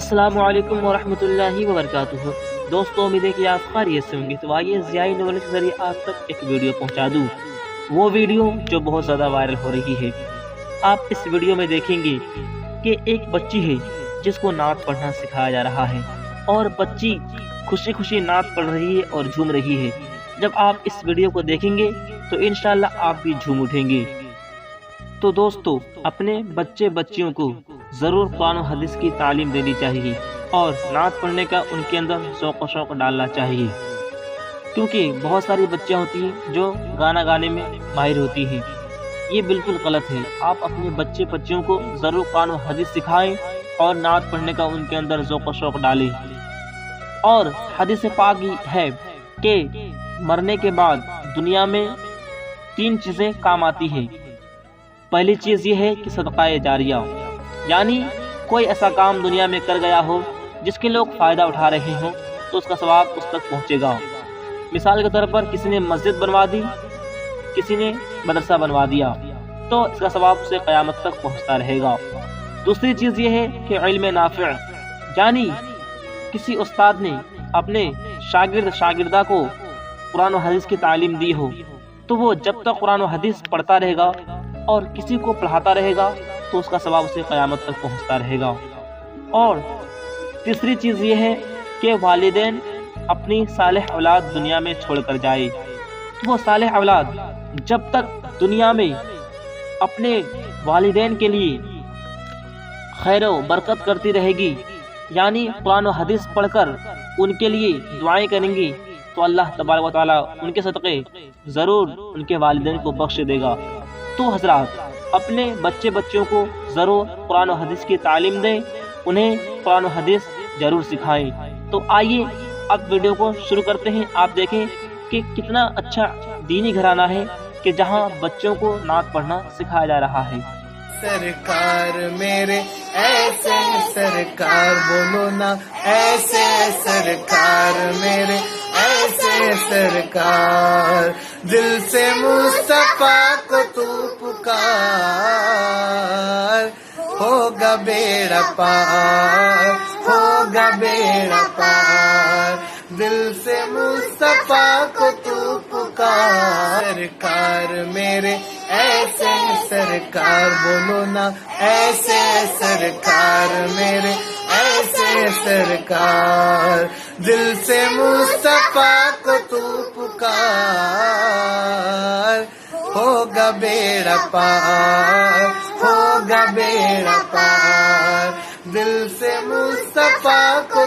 السلام علیکم ورحمۃ اللہ وبرکاتہ۔ دوستوں، امید ہے کہ آپ خیریت سے ہوں گے، تو آئیے ضیاء نالج کے ذریعے آپ تک ایک ویڈیو پہنچا دوں، وہ ویڈیو جو بہت زیادہ وائرل ہو رہی ہے۔ آپ اس ویڈیو میں دیکھیں گے کہ ایک بچی ہے جس کو نعت پڑھنا سکھایا جا رہا ہے، اور بچی خوشی خوشی نعت پڑھ رہی ہے اور جھوم رہی ہے۔ جب آپ اس ویڈیو کو دیکھیں گے تو انشاءاللہ آپ بھی جھوم اٹھیں گے۔ تو دوستو، اپنے بچیوں کو ضرور قرآن و حدیث کی تعلیم دینی چاہیے اور نعت پڑھنے کا ان کے اندر ذوق و شوق ڈالنا چاہیے، کیونکہ بہت ساری بچیاں ہوتی ہیں جو گانا گانے میں ماہر ہوتی ہیں۔ یہ بالکل غلط ہے۔ آپ اپنے بچیوں کو ضرور قرآن و حدیث سکھائیں اور نعت پڑھنے کا ان کے اندر ذوق و شوق ڈالیں۔ اور حدیث پاک ہے کہ مرنے کے بعد دنیا میں 3 چیزیں کام آتی ہیں۔ پہلی چیز یہ ہے کہ صدقہ جاریہ، یعنی کوئی ایسا کام دنیا میں کر گیا ہو جس کے لوگ فائدہ اٹھا رہے ہوں تو اس کا ثواب اس تک پہنچے گا۔ مثال کے طور پر کسی نے مسجد بنوا دی، کسی نے مدرسہ بنوا دیا، تو اس کا ثواب اسے قیامت تک پہنچتا رہے گا۔ دوسری چیز یہ ہے کہ علم نافع، یعنی کسی استاد نے اپنے شاگردہ کو قرآن و حدیث کی تعلیم دی ہو، تو وہ جب تک قرآن و حدیث پڑھتا رہے گا اور کسی کو پڑھاتا رہے گا تو اس کا ثواب اسے قیامت تک پہنچتا رہے گا۔ اور تیسری چیز یہ ہے کہ والدین اپنی صالح اولاد دنیا میں چھوڑ کر جائے، تو وہ صالح اولاد جب تک دنیا میں اپنے والدین کے لیے خیر و برکت کرتی رہے گی، یعنی قرآن و حدیث پڑھ کر ان کے لیے دعائیں کریں گی، تو اللہ تبارک و تعالیٰ ان کے صدقے ضرور ان کے والدین کو بخش دے گا۔ تو حضرات، اپنے بچیوں کو ضرور قرآن و حدیث کی تعلیم دیں، انہیں قرآن و حدیث ضرور سکھائیں۔ تو آئیے اب ویڈیو کو شروع کرتے ہیں۔ آپ دیکھیں کہ کتنا اچھا دینی گھرانہ ہے کہ جہاں بچوں کو نعت پڑھنا سکھایا جا رہا ہے۔ سرکار میرے ایسے سرکار بولو نا، ایسے سرکار میرے ایسے سرکار، دل سے مصطفیٰ کو تو پکار، ہوگا بیڑا پار، ہوگا بیڑا پار، دل سے مصطفیٰ کو تو پکار۔ سرکار میرے ایسے سرکار بولو نا، ایسے سرکار میرے ایسے سرکار، دل سے مصطفیٰ کو تو پکار، ہوگا بیڑا پار، ہوگا بیڑا پار، دل سے مصطفیٰ کو